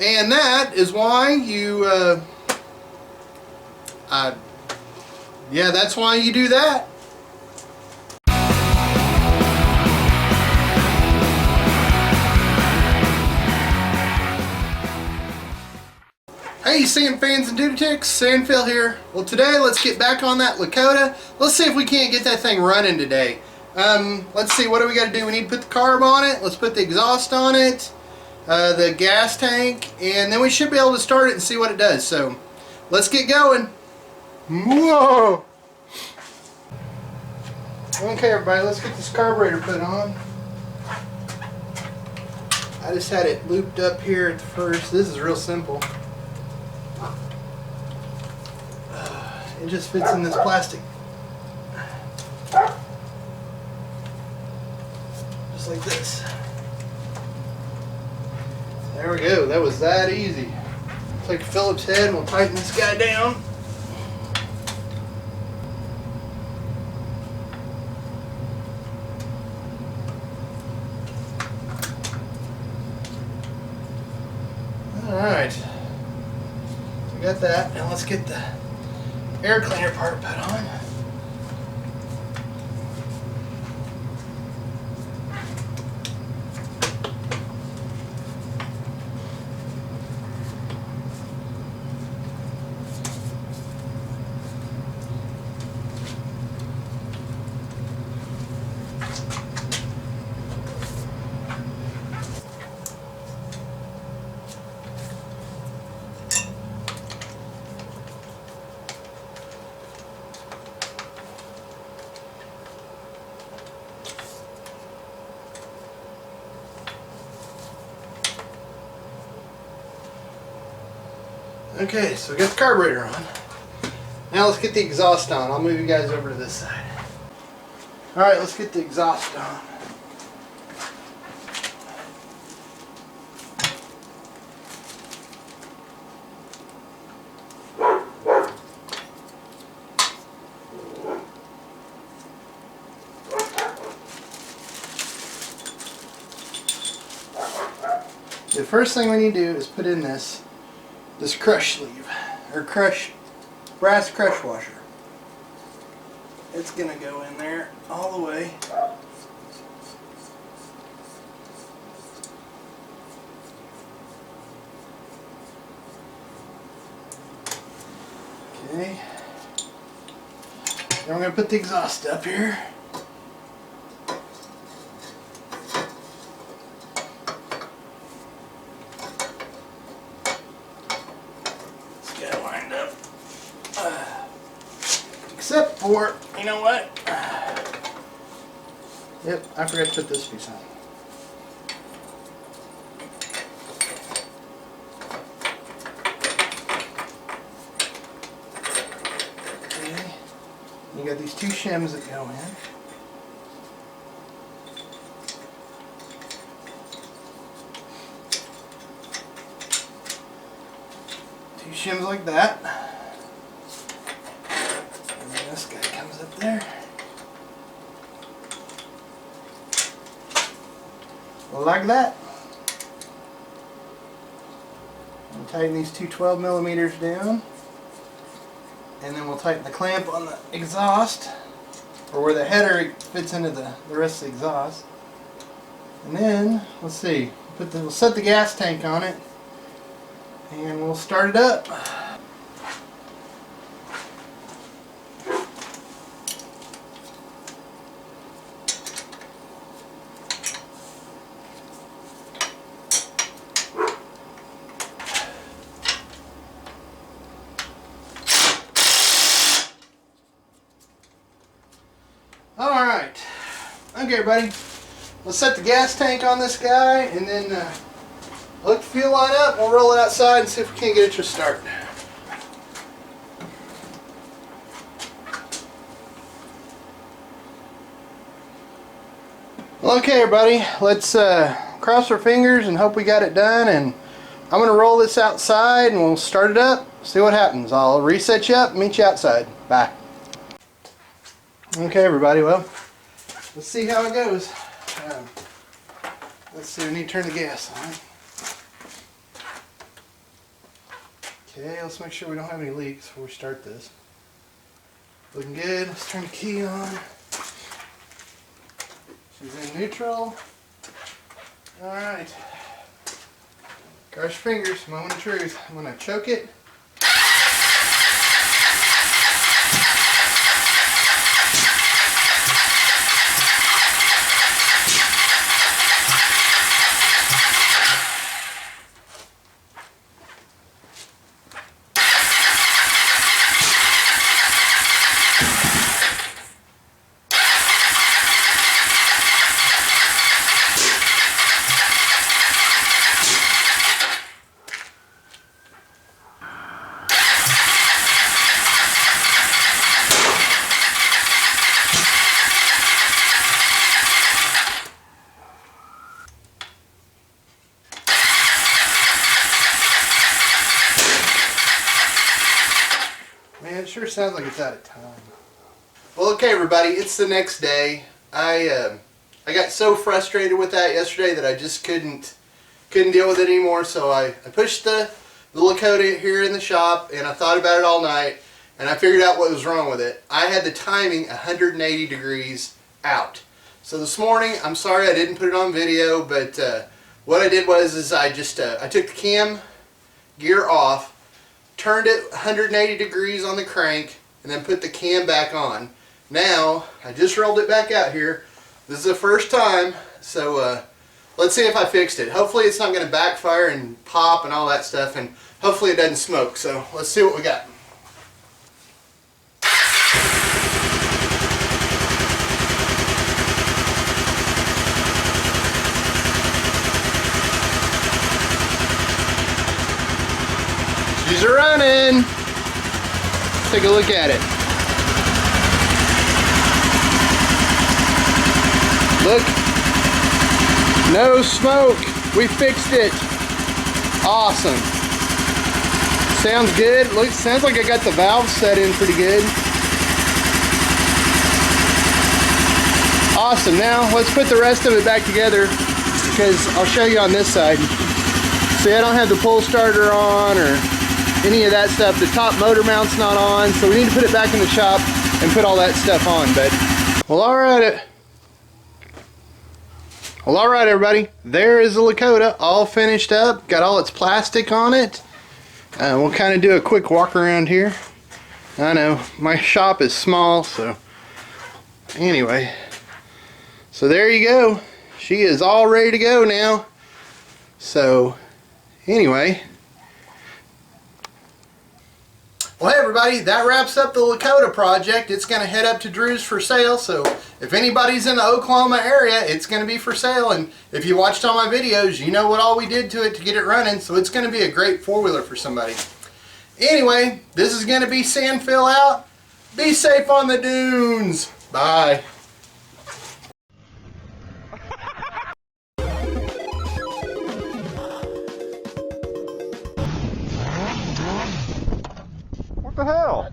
And that is why you, yeah, that's why you do that. Hey sand fans and duty ticks, Sandphil here. Well, today let's get back on that Lakota. Let's see if we can't get that thing running today. Let's see, what do we got to do? We need to put the carb on it. Let's put the exhaust on it, the gas tank, and then we should be able to start it and see what it does. So let's get going. Whoa! Okay everybody, let's get this carburetor put on. I just had it looped up here at the first. This is real simple. It just fits in this plastic. Just like this. There we go. That was that easy. Take a Phillips head and we'll tighten this guy down. Alright. So we got that. Now let's get the air cleaner part put on. Okay, so we got the carburetor on. Now let's get the exhaust on. I'll move you guys over to this side. Alright, let's get the exhaust on. The first thing we need to do is put in this crush sleeve, or brass crush washer. It's gonna go in there all the way. Okay. Then we're gonna put the exhaust up here. Except for, you know what? Yep, I forgot to put this piece on. Okay. You got these two shims that go in. Two shims like that. This guy comes up there. Like that. We'll tighten these two 12mm down. And then we'll tighten the clamp on the exhaust, or where the header fits into the rest of the exhaust. And then, let's see, we'll set the gas tank on it and we'll start it up. Alright, okay everybody, let's set the gas tank on this guy and then hook the fuel line up, we'll roll it outside and see if we can't get it to start. Well, okay everybody, let's cross our fingers and hope we got it done, and I'm going to roll this outside and we'll start it up, see what happens. I'll reset you up and meet you outside. Bye. Okay everybody, well, let's see how it goes. Let's see, we need to turn the gas on. Okay, let's make sure we don't have any leaks before we start this. Looking good. Let's turn the key on. She's in neutral. Alright. Cross your fingers. Moment of truth. I'm going to choke it. Man, it sure sounds like it's out of time. Well, okay, everybody, it's the next day. I got so frustrated with that yesterday that I just couldn't deal with it anymore. So I pushed the Lakota here in the shop, and I thought about it all night, and I figured out what was wrong with it. I had the timing 180 degrees out. So this morning, I'm sorry I didn't put it on video, but what I did was I took the cam gear off, turned it 180 degrees on the crank, and then put the cam back on. Now, I just rolled it back out here. This is the first time, so let's see if I fixed it. Hopefully it's not going to backfire and pop and all that stuff, and hopefully it doesn't smoke. So let's see what we got. She's running. Let's take a look at it. Look, no smoke. We fixed it. Awesome. Sounds good. Looks, sounds like I got the valve set in pretty good. Awesome. Now let's put the rest of it back together, because I'll show you on this side. See, I don't have the pull starter on or any of that stuff. The top motor mount's not on, so we need to put it back in the shop and put all that stuff on. But well, all right, everybody. There is the Lakota, all finished up. Got all its plastic on it. We'll kind of do a quick walk around here. I know my shop is small, so anyway. So there you go. She is all ready to go now. So anyway. Well, hey everybody, that wraps up the Lakota project. It's going to head up to Drew's for sale, so if anybody's in the Oklahoma area, it's going to be for sale. And if you watched all my videos, you know what all we did to it to get it running, so it's going to be a great four-wheeler for somebody. Anyway, this is going to be Sandphil out. Be safe on the dunes. Bye. What the hell?